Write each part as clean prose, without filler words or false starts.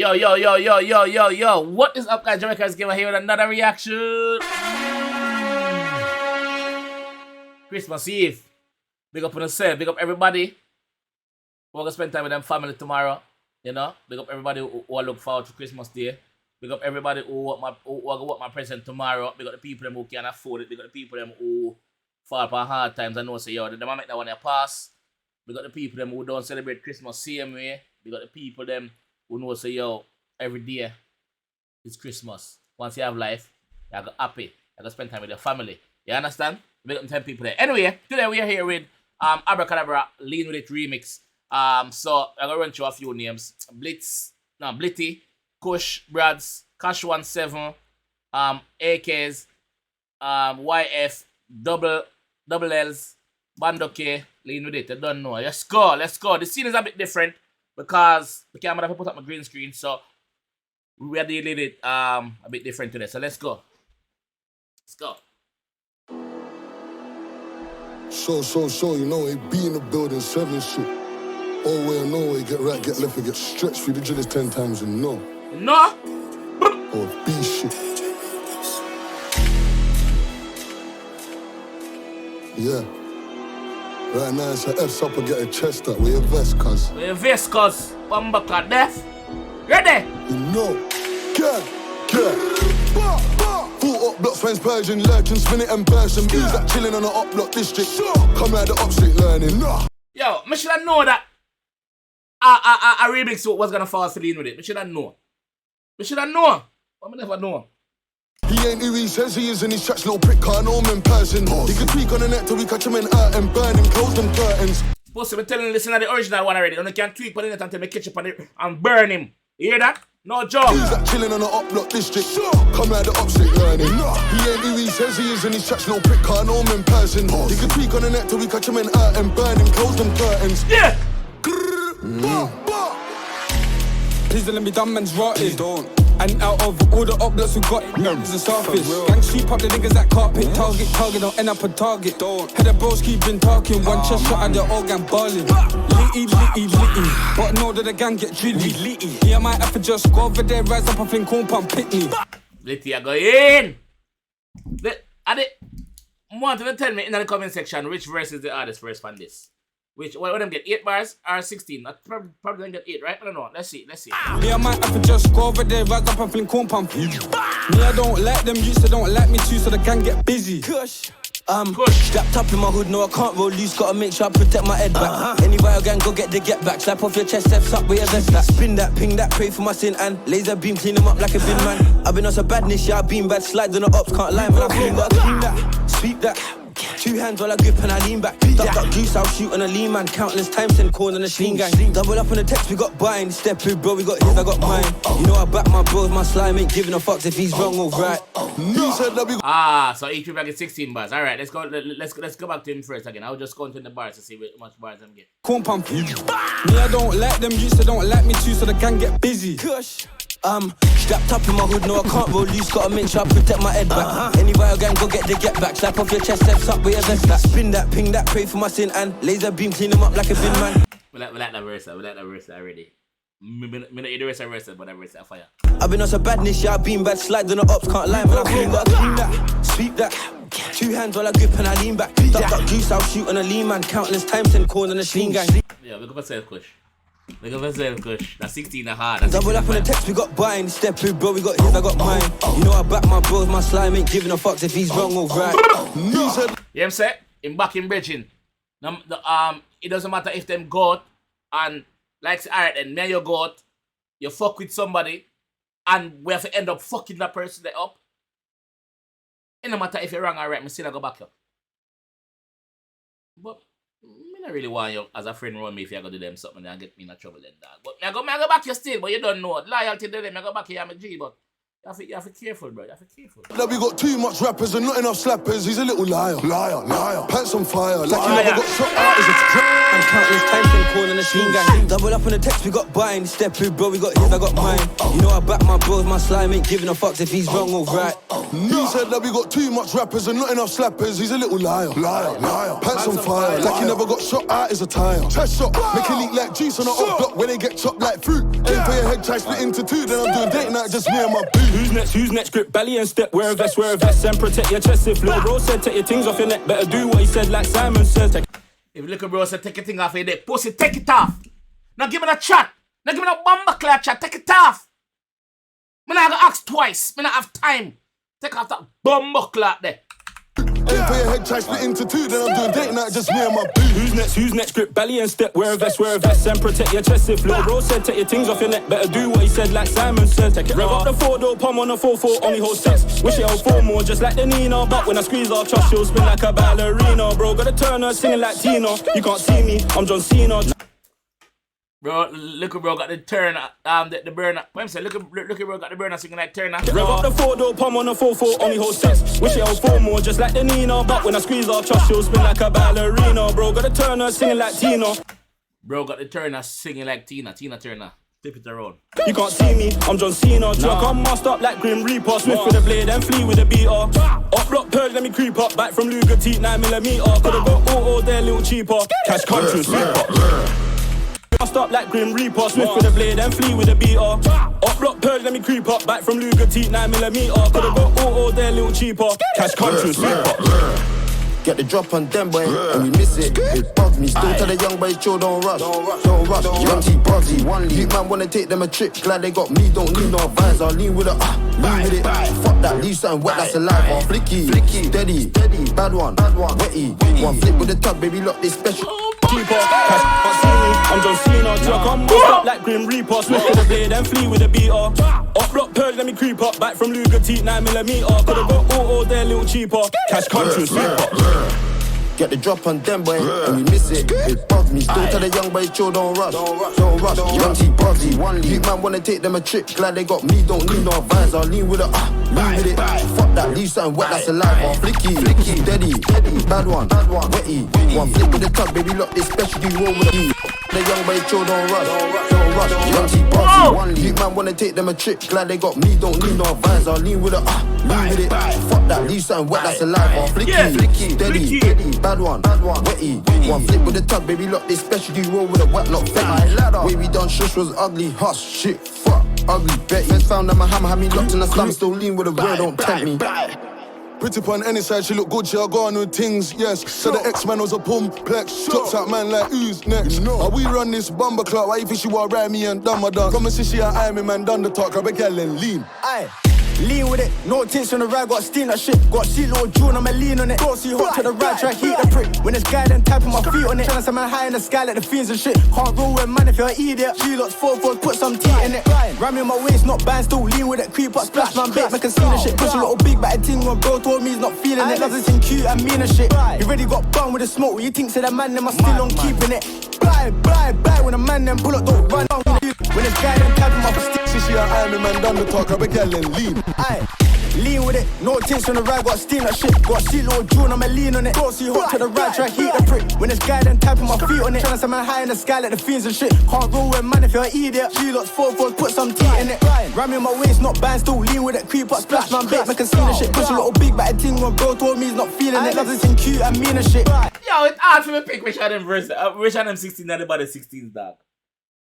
Yo. What is up, guys? JAMAICA'S 𝐑𝐄𝐶 here with another reaction. Christmas Eve. Big up on yourself. Big up everybody. We're going to spend time with them family tomorrow. You know? Big up everybody who look forward to Christmas Day. Big up everybody who want my present tomorrow. Big up the people them who can afford it. Big up the people them who fall upon hard times and know say, yo, they might make that one pass. Big up the people them who don't celebrate Christmas same way. Big up the people them who know say, yo, every day is Christmas. Once you have life, you go happy. You go spend time with your family. You understand? Big up 10 people there. Anyway, today we are here with Abra, Cadabra, Lean With It remix. So I'm gonna run through a few names. Blitty, Kush, Bradz, Kash One7, 𝐑𝐄𝐂𝐓𝐈𝐎𝐍, YF, double L's, Bandokay, Lean With It. I don't know. Let's go. The scene is a bit different because the camera have put up my green screen, so we are dealing it a bit different today. So let's go. So, you know, it be in the building, 7 shit. All way or no way, get right, get left, and get stretched through the drill is 10 times and no. No? Or B shit. Yeah. Right now it's a F's up and get a chest up. Where your vest, cuz? Where your vest, cuz? Bandokay death. Ready? You know. Get. Full up blocks, friends Persian, lurking, spin it and person. Who's that chilling on the up block district? Come out the up street learning. Yo, me should have known that a remix was gonna fall for Lean With It. Me should have known. But me never know. He ain't who he says he is, and his tracks little prick can't know him in person. He can tweak on the net till we catch him in out and burn him, close them curtains. Supposed to be telling you listen to the original one already. And you can tweak on the net until me catch up on it and burn him. You hear that? No joke. Who's that chilling on the up block district? Come out the up street learning. He ain't who he says he is, and his tracks little prick can't know him in person. He can tweak on the net till we catch him in out and burn him, close them curtains. Yeah. Please don't let me dumb man's rotted. Don't. And out of all the up-blocks we got, it's a starfish. Gang sweep up the niggas that carpet. Target, don't end up a target. Don't. Head of bros keep been talking. One chest shot and the all gang balling. Litty. But know that the gang get drilly. Yeah, I might have to just go over there, rise up and think compound Pitney. Blitty, I go in. I want to tell me in the comment section which verse is the hardest verse from this. Which, what them get 8 bars or 16? I probably don't get 8, right? I don't know. Let's see. Yeah, I might have to just go over there, rise up and fling compound. Me, I don't like them, you don't like me too, so the gang get busy. Kush. Strapped up in my hood, no I can't roll loose, gotta make sure I protect my head back. Any riot gang, go get the get back. Slap off your chest, steps up with your vest back. Spin that, ping that, pray for my sin and laser beam, clean them up like a bin man. I've been on some badness, yeah, I've been bad, slide on the ops, can't lie, man, I clean that, sweep that. 2 hands while I grip and I lean back. Duck juice, I'll shoot on a lean man. Countless times send corn on a sheen gang. Double up on the text, we got buying. Step through, bro, we got his, I got mine. You know I back my bros, my slime ain't giving a fuck if he's wrong or right. So each people get 16 bars. Alright, let's go back to him first again. I'll just count in the bars to see how much bars I'm getting. Compound. Me, I don't like them, you don't like me too, so the gang get busy. Kush. Strapped up in my hood, no I can't roll loose, gotta make sure I protect my head back. Any riot gang, go get the get back. Slap off your chest, steps up with your vest back. Spin that, ping that, pray for my sin and laser beam, clean them up like a bin man. We like that verse already. Me not the rest of verse, but that verse is fire. I've been on some badness, yeah, I've been bad, slide on the ops, can't lie, man, I clean that, sweep that. 2 hands while I grip and I lean back. Duck juice, I'll shoot on a lean man. Countless times send corn on a sheen gang. Yeah, look up yourself, Kush. That's 16 and hard. Double up on the text, we got buying. Step through, bro, we got his, I got mine. You know I back my bros, my slime ain't giving a fuck if he's wrong or right. You know what I'm saying? In back in bridging. It doesn't matter if them goat and like alright then, me and your goat, you fuck with somebody and we have to end up fucking that person up. It no matter if you're wrong or right, me still go back up. But I don't really want you as a friend around me if you go do them something and get me in trouble then, dog. But I go back you still, but you don't know. Loyalty to them, I go back here, I'm a G, but You have to be careful, bro. You have to be careful. That we got too much rappers and not enough slappers. He's a little liar. Liar. Pants on fire. Like he never got shot out as a And countless times from calling the team gang. Double up on the text, we got buying. Step through, bro, we got his, I got mine. You know I back my bros, my slime ain't giving a fuck if he's wrong or right. He said that we got too much rappers and not enough slappers. He's a little liar. Pants on fire. Like he never got shot out as a tire. Test shot. Make it leak like juice on a hot block when they get chopped like fruit. Aim for your head, try split into two. Then I'm doing date night, just me and my boo. Who's next? Grip belly and step. Wear a vest, and protect your chest. If Lil Bro said take your things off your neck, better do what he said like Simon says. If little bro said take your thing off your neck, pussy, take it off. Now give me that chat. Now give me that Bandokay chat. Take it off. Me not gonna ask twice. Me not have time. Take off that Bandokay there. Aim for your head, try split into two. Then I'm doing date night, just me and my boo. Who's next? Grip belly and step. Wear a vest, and protect your chest. If Lil Bro said take your things off your neck, better do what he said like Simon said. Rev up the 4-door palm on the 4-4, only hold 6. Wish it held 4 more, just like the Nina. But when I squeeze off, trust she'll spin like a ballerina. Bro, gotta turn her, singing like Tina. You can't see me, I'm John Cena. Bro, look bro got the turn, the burner. What I'm saying, look bro got the burner singing like Turner. Rev up the 4-door palm on the 4-4, only hold 6. Wish it held 4 more, just like the Nina. But when I squeeze off, trust she'll spin like a ballerina. Bro, gotta turn her, singing like Tina. Bro got the Turner singing like Tina Turner. Tip it around. You can't see me, I'm John Cena. Truck on masked up like Grim Reaper. Swift with the blade and flee with the beater. Up block purge, let me creep up. Back from Luger teeth, 9mm. Could've got auto there, little cheaper. Cash country, sweeper. Masked up like Grim Reaper. Swift with the blade and flee with the beater. Up block purge, let me creep up. Back from Luger teeth, 9mm. Could've got auto there, little cheaper. Cash country, sweeper. Get the drop on them, boy, and we miss it. It bugs me. Still tell the young boy, chill, don't rush. Young T, Bradz, one lead. You man wanna take them a trip. Glad they got me, don't need no advisor. Lean with it, lean with it. Fuck that, leave something wet, that's alive. Flicky, steady, bad one, wetty. One flip with the tug, baby, lock this special. Keeper, can't see me, I'm John Cena. Truck on masked up like Grim Reaper. Swift with the blade and flee with the beater. Up block purge, let me creep up. Back from Luger teeth, 9mm. Could've got auto there, little cheaper. Cash country, sweeper. Get the drop on them, boy, and we miss it. It bugs me. Still tell the young boy, chill, don't rush. Young T, Bradz, one lead. You man wanna take them a trip. Glad they got me, don't need no advisor. Lean with it, lean with it. Fuck that, leave something wet, that's alive. Flicky, steady, bad one, wetty. One flip with the tug, baby, lock this specialty roll with a the young boy, chill, don't rush. Young T, Bradz, one lead. You man wanna take them a trip. Glad they got me, don't need no advisor. Lean with it, lean with it. Fuck that, leave something wet, that's alive. Flicky, steady, bad one, wetty. One flip with the tug, baby, lock this specialty roll with a wet lock fetty. Way we done shush was ugly, hush, shit, fuck, ugly Betty. Feds found that my hammer had me locked in the slum, still lean with a word, don't tempt me. Pretty on any side, she look good, she a go on with things, yes. So the X-Man was a complex. Drops out man like who's next? We run this bomber clock, why you think she want ride me and done my dance? Come and see she a eye me man, done the talk, I be girl and lean. Aye. Lean with it, no tints on the ride, got steam that shit. Got see little June, I'ma lean on it. Go see hot to the right, try heat the prick. When it's guy, then tapping my feet on it. Tryna say man high in the sky like the fiends and shit. Can't roll with man if you're an idiot. 3 lots, 4 fours, put some teeth in it. Ram in my waist, not band, still lean with it. Creep up, splash man, bait, make a scene and shit. Push a little big, but a ting when bro told me he's not feeling it. Doesn't seem cute and mean and shit. You already got bun with the smoke, you think say that man, them are still on keeping it. Bye, when a man then pull up, don't run down. When it's guy, then tapping my stick. See she a eye me man, done the talk, I be girl and lean. Aye. Lean with it, no tints on the ride, got steam that shit. Got see little June, I'ma lean on it. Go see hot to the right, try heat the prick. When it's guy, then tapping my feet on it. Tryna say man high in the sky like the fiends and shit. Can't roll with man if you're an idiot. 3 lots, 4 fours, put some teeth in it. Ram in my waist, not band, still lean with it. Creep up, splash man, bait, make a scene and shit. Push a little big, but a ting when bro told me he's not feeling it. Doesn't seem cute and mean and shit. Yo, it's hard for me to pick which of them verses, which of them 16 anybody 16 dog.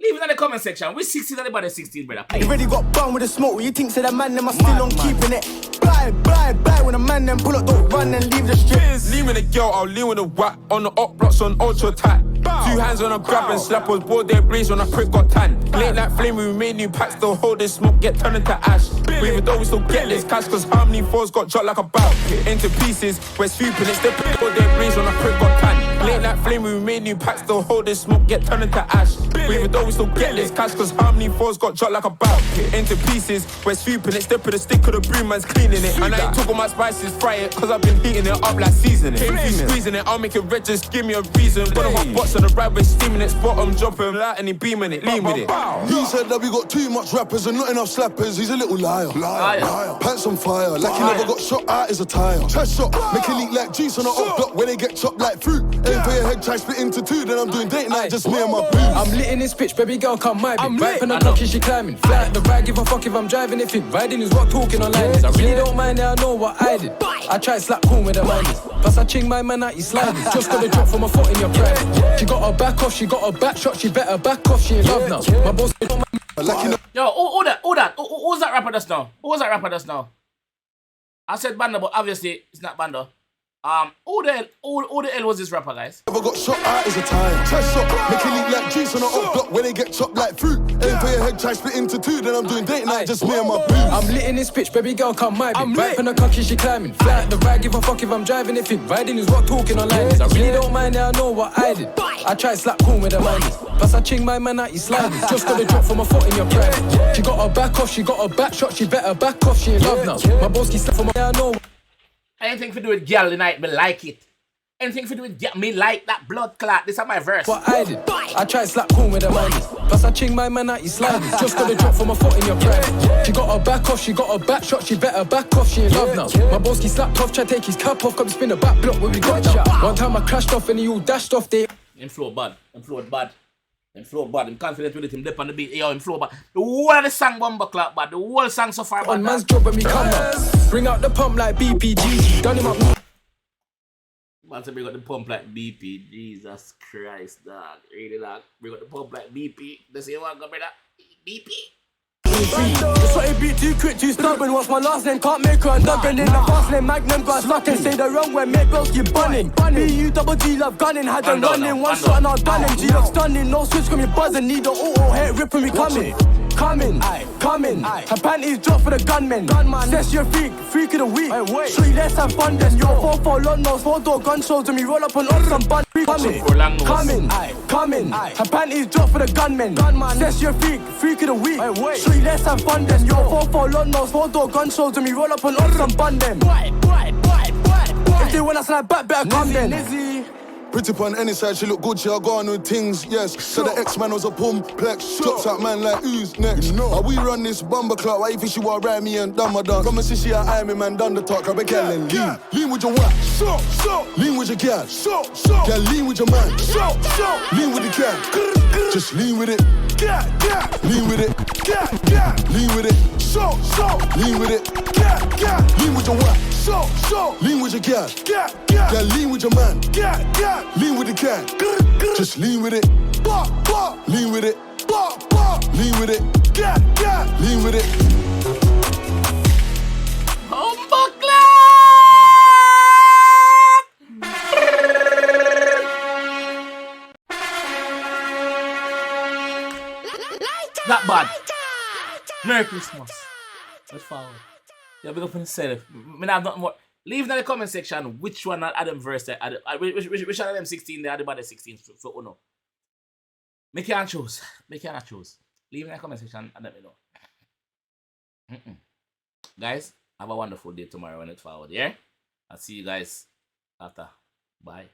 Leave it in the comment section. Which 16 anybody 16, brother? You already got bun with the smoke, you think say that man them are still on keeping it. Bye, when a man then pull up, don't run and leave the streets. Lean with a girl, I'll lean with a whack. On the up blocks on ultra tight. 2 hands on a grab and slap us, board their brains when a prick got tan. Late night flame, we made new packs, still hold this smoke, get turned into ash. Even though we still get this cash, cause how many fours got dropped like a bow? Into pieces, we're sweeping it, still board their brains when a prick got tan. Late night flame, we made new packs, still hold this smoke, get turned into ash. But even though we still get this cash, cause how many fours got dropped like a bat? Into pieces, we're sweeping it, step with the stick of the broom, man's cleaning it. And I ain't talking my spices, fry it, cause I've been heating it up like seasoning. Squeezing it, I'll make it red, just give me a reason. Got a hot box on the right way, steaming it, spot him, dropping light and he beaming it, lean with it. He said that we got too much rappers and not enough slappers. He's a little liar. Pants on fire, like he never got shot out his attire. Chest shot, make it leak like juice on an up block when they get chopped like fruit. Aim for your head, try split into two, then I'm doing date night, just me and my boots. I'm lit in this bitch, baby girl, come my bitch. Right from the clock, she climbing. Fly at the ride, give a fuck if I'm driving it in. Riding is what talking online is. I really don't mind it, I know what I did. I try slap cool with the minders. Plus I ching my man out, he sliding. Just got a drop from a foot in your pride. She got her back off, she got her back shot, she better back off, she in love now. My boss. Yo, who's that rapper just now? Who's that rapper just now? I said Bando, but obviously it's not Bando. Who the hell was this rapper, guys? Never got shot out his attire. Chest shot, make it leak like juice on an up block when they get chopped like fruit. Aim for your head, try split into two, then I'm doing date night, just me and my boots. I'm lit in this bitch, baby girl, come my bitch. Right from the country, she climbing. Fly at the ride, give a fuck if I'm driving it in. Riding is what talking online is. I really don't mind it, I know what I did. I try slap cool with the minders. Plus I ching my man out, he sliding. Just got a drop from a foot in your pride. She got her back off, she got her back shot, she better back off, she in love now. My boski slap from my I know. Anything to do with girl tonight, me like it. Anything to do with girl, me like that blood clot. This is my verse. What I did, I try slap cool with the minders. Plus I ching my man out, he sliding. Just got a drop from a foot in your pride. She got her back off, she got her back shot, she better back off, she in love now. My boski slapped off, try take his cap off, come spin the back block where we got shot. One time I crashed off and he all dashed off there. Him flow bad, him flow bad. Him flow bad, him confident with it, him dip on the beat, yo, him flow bad. The whole of the song bumper clap bad, the whole song so far bad. On man's job when we come up. Bring out the pump like BPG, done him up. Man said bring out the pump like BP, Jesus Christ, dog. Really, dog. Bring out the pump like BP. The same one, go brother. BP. That's why it beat too quick, too stubborn. What's my last name? Can't make her undubbing. In the fast lane, Magnum got stuck and say the wrong way, make bills keep bunning. B-U-double-G, love gunning, had them running. One shot and I'll done him. G love stunning, no switch, got me buzzing. Need the auto hit, rip when we coming. Coming. Her panties drop for the gunman. Says you're freak of the week. Street, let's have fun then. Yo, 4-4 long nose, 4-door gun shows, and we roll up on some bun. Coming. Her panties drop for the gunman. Says you're freak of the week. Street, let's have fun then. Yo, 4-4 long nose, 4-door gun shows, and we roll up on some bun them. If they wanna slide back, better come then. Pretty on any side, she look good, she all gone with things, yes. So the X-Man was a pumplex, drops out man like who's next? How we run this bomber clock, why you think she want ride me and done my dance? Come and see she eye me man, done the talk, I be girl lean with your wife, lean with your girl, girl lean with your man, lean with the cat, just lean with it, lean with it, lean with it, lean with it, lean with your wife. Lean with your girl, lean with your man, lean with the cat, just lean with it, lean with it, lean with it, lean with it. Not bad. Merry Christmas. Let's follow. Yeah, big up on yourself. I have nothing more. Leave in the comment section which one of them verse which one of them 16 they are the bad 16 so no. Make you choose. Make you choose. Leave in the comment section and let me know. Guys, have a wonderful day tomorrow when it's forward, yeah? I'll see you guys after. Bye.